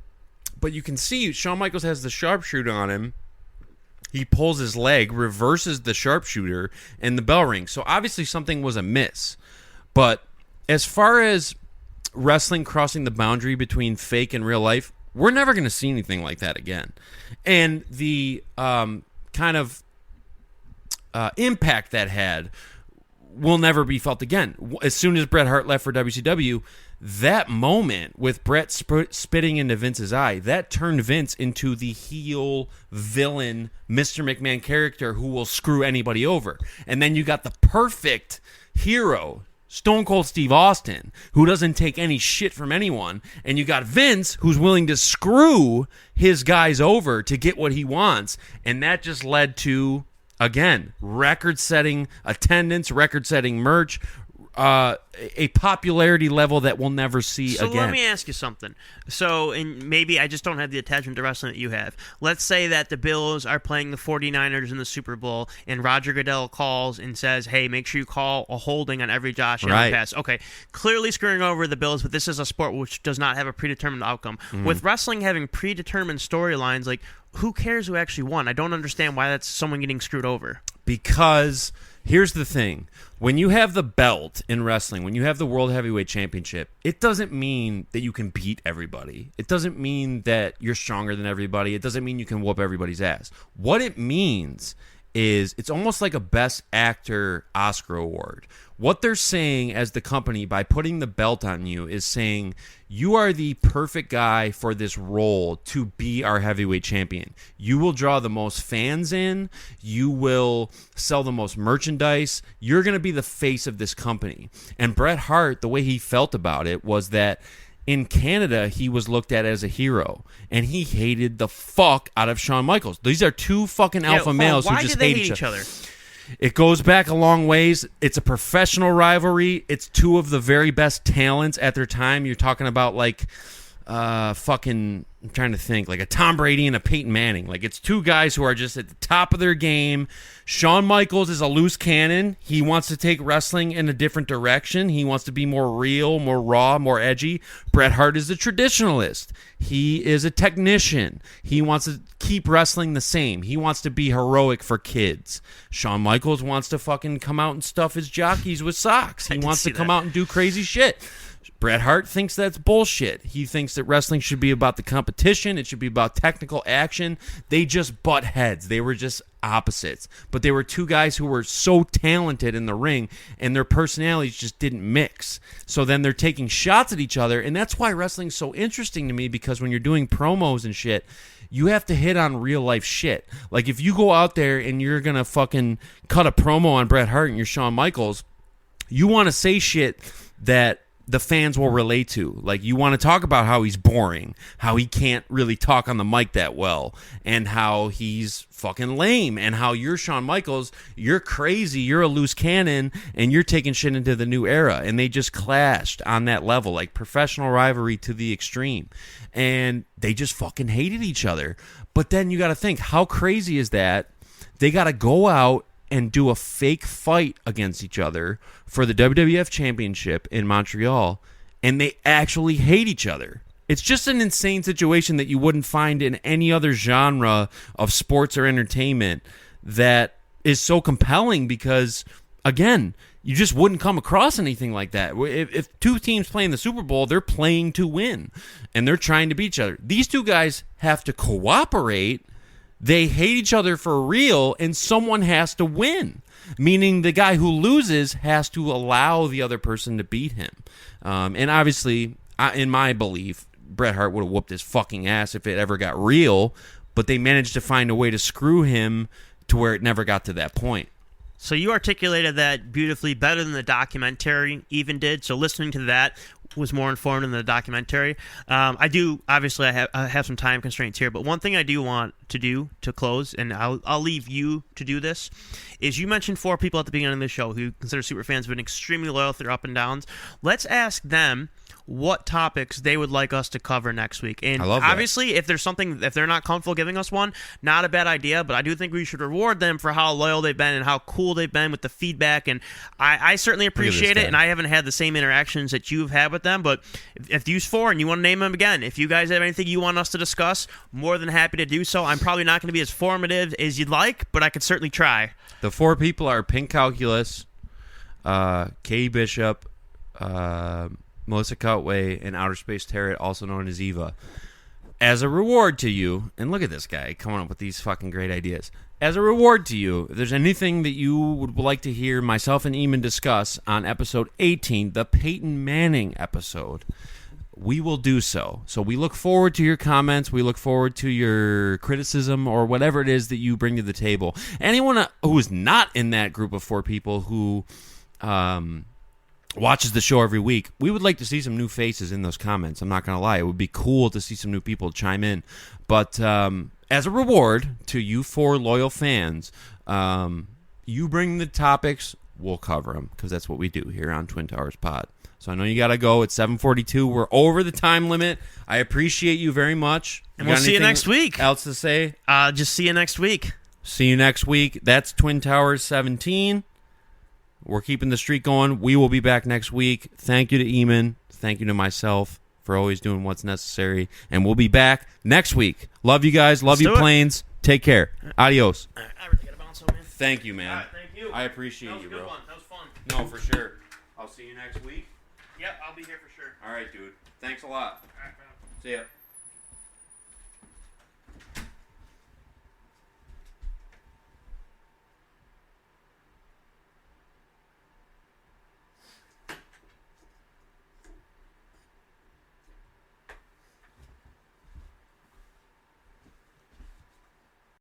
But you can see Shawn Michaels has the sharpshooter on him. He pulls his leg, reverses the sharpshooter, and the bell rings. So obviously something was amiss. But as far as wrestling crossing the boundary between fake and real life, we're never going to see anything like that again. And the kind of impact that had will never be felt again. As soon as Bret Hart left for WCW, that moment with Bret spitting into Vince's eye, that turned Vince into the heel villain Mr. McMahon character who will screw anybody over. And then you got the perfect hero, Stone Cold Steve Austin, who doesn't take any shit from anyone. And you got Vince, who's willing to screw his guys over to get what he wants. And that just led to, again, record-setting attendance, record-setting merch, a popularity level that we'll never see again. So let me ask you something. So, and maybe I just don't have the attachment to wrestling that you have. Let's say that the Bills are playing the 49ers in the Super Bowl, and Roger Goodell calls and says, hey, make sure you call a holding on every Josh Allen pass. Okay, clearly screwing over the Bills, but this is a sport which does not have a predetermined outcome. Mm-hmm. With wrestling having predetermined storylines, like, who cares who actually won? I don't understand why that's someone getting screwed over. Because here's the thing. When you have the belt in wrestling, when you have the World Heavyweight Championship, it doesn't mean that you can beat everybody. It doesn't mean that you're stronger than everybody. It doesn't mean you can whoop everybody's ass. What it means is it's almost like a Best Actor Oscar award. What they're saying as the company by putting the belt on you is saying you are the perfect guy for this role to be our heavyweight champion. You will draw the most fans in. You will sell the most merchandise. You're going to be the face of this company. And Bret Hart, the way he felt about it was that in Canada, he was looked at as a hero, and he hated the fuck out of Shawn Michaels. These are two fucking alpha males who just hate each other. It goes back a long ways. It's a professional rivalry. It's two of the very best talents at their time. You're talking about like fucking, I'm trying to think, like a Tom Brady and a Peyton Manning. Like, it's two guys who are just at the top of their game. Shawn Michaels is a loose cannon. He wants to take wrestling in a different direction. He wants to be more real, more raw, more edgy. Bret Hart is a traditionalist. He is a technician. He wants to keep wrestling the same. He wants to be heroic for kids. Shawn Michaels wants to fucking come out and stuff his jockeys with socks. He wants to come out and do crazy shit. Bret Hart thinks that's bullshit. He thinks that wrestling should be about the competition. It should be about technical action. They just butt heads. They were just opposites. But they were two guys who were so talented in the ring, and their personalities just didn't mix. So then they're taking shots at each other, and that's why wrestling's so interesting to me, because when you're doing promos and shit, you have to hit on real life shit. Like, if you go out there and you're going to fucking cut a promo on Bret Hart and you're Shawn Michaels, you want to say shit that the fans will relate to. Like, you want to talk about how he's boring, how he can't really talk on the mic that well, and how he's fucking lame, and how you're Shawn Michaels, you're crazy, you're a loose cannon, and you're taking shit into the new era. And they just clashed on that level, like professional rivalry to the extreme. And they just fucking hated each other. But then you got to think, how crazy is that? They got to go out and do a fake fight against each other for the WWF Championship in Montreal, and they actually hate each other. It's just an insane situation that you wouldn't find in any other genre of sports or entertainment that is so compelling because, again, you just wouldn't come across anything like that. If two teams play in the Super Bowl, they're playing to win, and they're trying to beat each other. These two guys have to cooperate. They hate each other for real, and someone has to win, meaning the guy who loses has to allow the other person to beat him. And obviously, in my belief, Bret Hart would have whooped his fucking ass if it ever got real, but they managed to find a way to screw him to where it never got to that point. So you articulated that beautifully, better than the documentary even did. So listening to that was more informed than the documentary. I have some time constraints here, but one thing I do want to do to close, and I'll leave you to do this, is you mentioned 4 people at the beginning of the show who consider super fans, have been extremely loyal through up and downs. Let's ask them what topics they would like us to cover next week. And obviously, if they're not comfortable giving us one, not a bad idea, but I do think we should reward them for how loyal they've been and how cool they've been with the feedback, and I certainly appreciate it, and I haven't had the same interactions that you've had with them, but if you 4 and you want to name them again, if you guys have anything you want us to discuss, more than happy to do so. I'm probably not going to be as formative as you'd like, but I could certainly try. The 4 people are Pink Calculus, Katie Bishop, Melissa Cutway, and Outer Space Tarot, also known as Eva. As a reward to you, and look at this guy coming up with these fucking great ideas. As a reward to you, if there's anything that you would like to hear myself and Eamon discuss on episode 18, the Peyton Manning episode, we will do so. So we look forward to your comments. We look forward to your criticism or whatever it is that you bring to the table. Anyone who is not in that group of 4 people who watches the show every week, we would like to see some new faces in those comments. I'm not going to lie. It would be cool to see some new people chime in. But as a reward to you 4 loyal fans, you bring the topics, we'll cover them, because that's what we do here on Twin Towers Pod. So I know you got to go. It's 7:42. We're over the time limit. I appreciate you very much. And we'll see you next week. Else to say? Just see you next week. See you next week. That's Twin Towers 17. We're keeping the streak going. We will be back next week. Thank you to Eamon. Thank you to myself for always doing what's necessary. And we'll be back next week. Love you guys. Love you, Planes. Take care. Adios. Thank you, man. Thank you. I appreciate you, bro. That was a good one. That was fun. No, for sure. I'll see you next week. Yep, I'll be here for sure. All right, dude. Thanks a lot. All right, man. See ya.